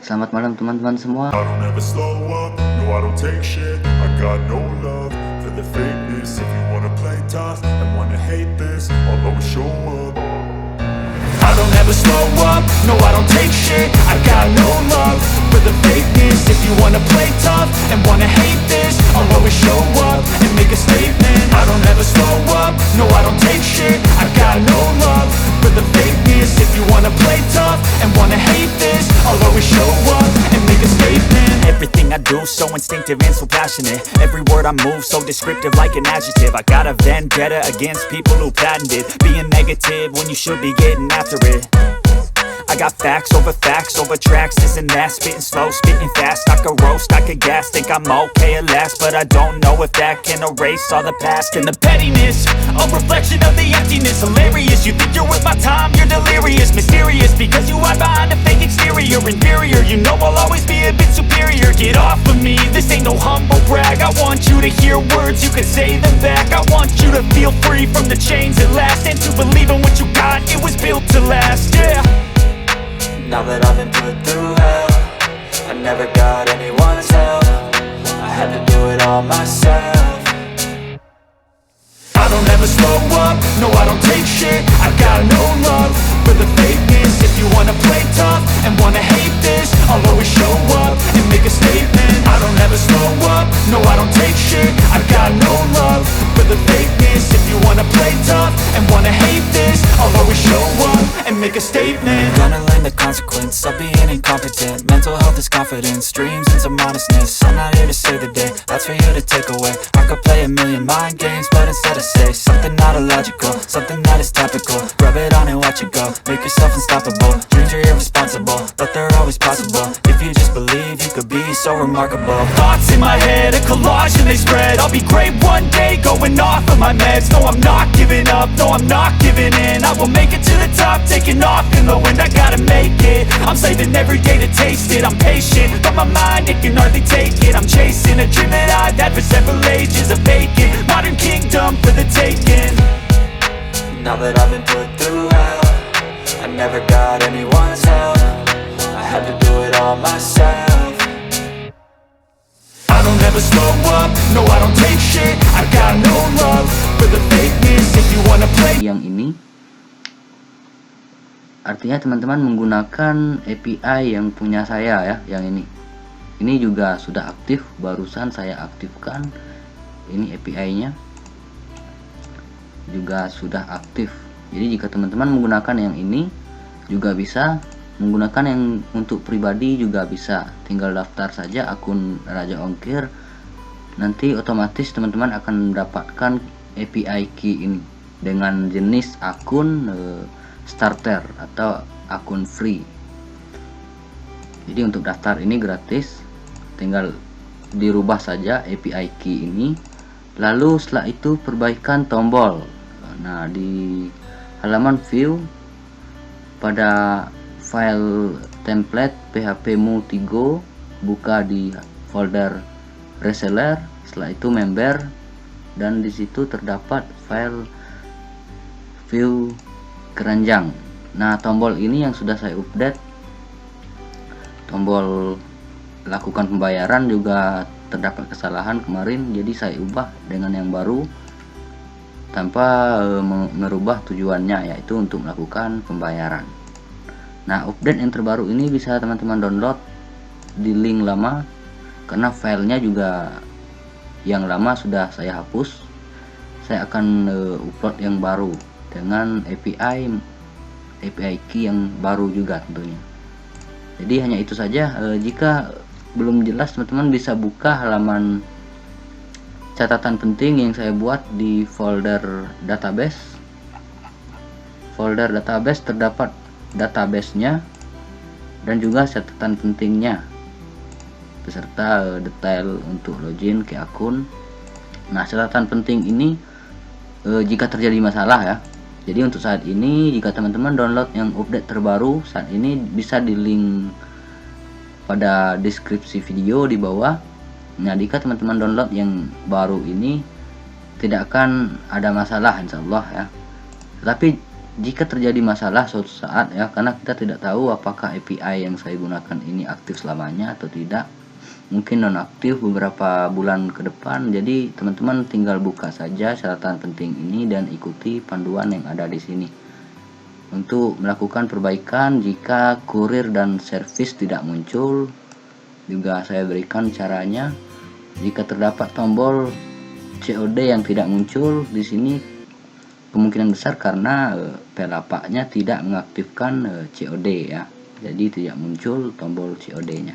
Selamat malam teman-teman semua. I don't ever slow up, no I don't take shit. I got no love for the fakeness. If you wanna play tough and wanna hate this, I'll always show up. I don't ever slow up, no I don't take shit. I got no love for the fakeness. If you wanna play tough and wanna hate this, I'll always show up and make a statement. I don't ever slow up, no I don't take shit. I got no love for the fakeness. If you wanna play tough and wanna hate this, I'll always show up and make a statement. Everything I do so instinctive and so passionate. Every word I move so descriptive like an adjective. I got a vendetta against people who patented being negative when you should be getting after it. I got facts over tracks, this and that. Spitting slow, spitting fast. I could roast, I could gas. Think I'm okay at last, but I don't know if that can erase all the past. And the pettiness, a reflection of the emptiness. Hilarious, you think you're worth my time, you're delirious. Mysterious, because you hide behind a fake exterior. Inferior, you know I'll always be a bit superior. Get off of me, this ain't no humble brag. I want you to hear words, you can say them back. I want you to feel free from the chains at last, and to believe in what you got, it was built to last, yeah. Now that I've been put through hell, I never got anyone's help. I had to do it all myself. I don't ever slow up, no I don't take shit. I got no love for the fakeness. If you wanna play tough and wanna hate this, I'll always show up and make a statement. I don't ever slow up, no I don't take shit. I got no love for the fakeness. If you wanna play tough and wanna hate this, I'll always show up and make a statement. Gonna learn the consequence of being incompetent. Mental health is confidence, dreams and some modestness. I'm not here to save the day, that's for you to take away. I could play a million mind games, but instead I say something not illogical, something that is topical. Rub it on and watch it go, make yourself unstoppable. Dreams are irresponsible, but they're always possible. If you just believe, you could be so remarkable. Thoughts in my head, a collage and they spread. I'll be great one day, going off of my meds. No, I'm not giving up, no, I'm not giving in. I will make it to the top, taking off in the wind. I gotta make it, I'm saving every day to taste it. I'm patient, but my mind, it can hardly take it. I'm chasing a dream that I've had for several ages. A vacant, modern kingdom for the taking. Now that I've been put through hell, I never got anyone's help. I had to do it all myself. I don't ever slow up, no I don't take shit. I got no love for the fakeness. If you wanna play. Yang ini artinya teman-teman menggunakan API yang punya saya ya, yang ini juga sudah aktif, barusan saya aktifkan. Ini API-nya juga sudah aktif. Jadi jika teman-teman menggunakan yang ini juga bisa, menggunakan yang untuk pribadi juga bisa. Tinggal daftar saja akun Raja Ongkir, nanti otomatis teman-teman akan mendapatkan API key ini dengan jenis akun starter atau akun free. Jadi untuk daftar ini gratis, tinggal dirubah saja API key ini. Lalu setelah itu perbaikan tombol. Nah, di halaman view pada file template PHP Multigo, buka di folder reseller, setelah itu member, dan di situ terdapat file view keranjang. Nah, tombol ini yang sudah saya update. Tombol lakukan pembayaran juga terdapat kesalahan kemarin, jadi saya ubah dengan yang baru tanpa merubah tujuannya, yaitu untuk melakukan pembayaran. Nah, update yang terbaru ini bisa teman-teman download di link lama, karena filenya juga yang lama sudah saya hapus. Saya akan upload yang baru dengan API key yang baru juga tentunya. Jadi hanya itu saja. Jika belum jelas, teman-teman bisa buka halaman catatan penting yang saya buat di folder database. Folder database terdapat database-nya dan juga catatan pentingnya beserta detail untuk login ke akun. Nah, catatan penting ini jika terjadi masalah ya. Jadi untuk saat ini, jika teman-teman download yang update terbaru saat ini, bisa di link pada deskripsi video di bawah. Nah, jika teman-teman download yang baru ini tidak akan ada masalah insyaallah ya. Tetapi jika terjadi masalah suatu saat ya, karena kita tidak tahu apakah API yang saya gunakan ini aktif selamanya atau tidak, mungkin nonaktif beberapa bulan ke depan. Jadi teman-teman tinggal buka saja catatan penting ini dan ikuti panduan yang ada di sini untuk melakukan perbaikan jika kurir dan servis tidak muncul. Juga saya berikan caranya jika terdapat tombol COD yang tidak muncul di sini, kemungkinan besar karena P8-nya tidak mengaktifkan COD ya, jadi tidak muncul tombol COD-nya.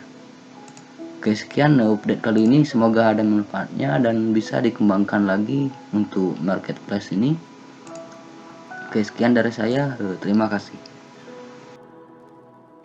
Oke, sekian update kali ini, semoga ada manfaatnya dan bisa dikembangkan lagi untuk marketplace ini. Oke, sekian dari saya, terima kasih.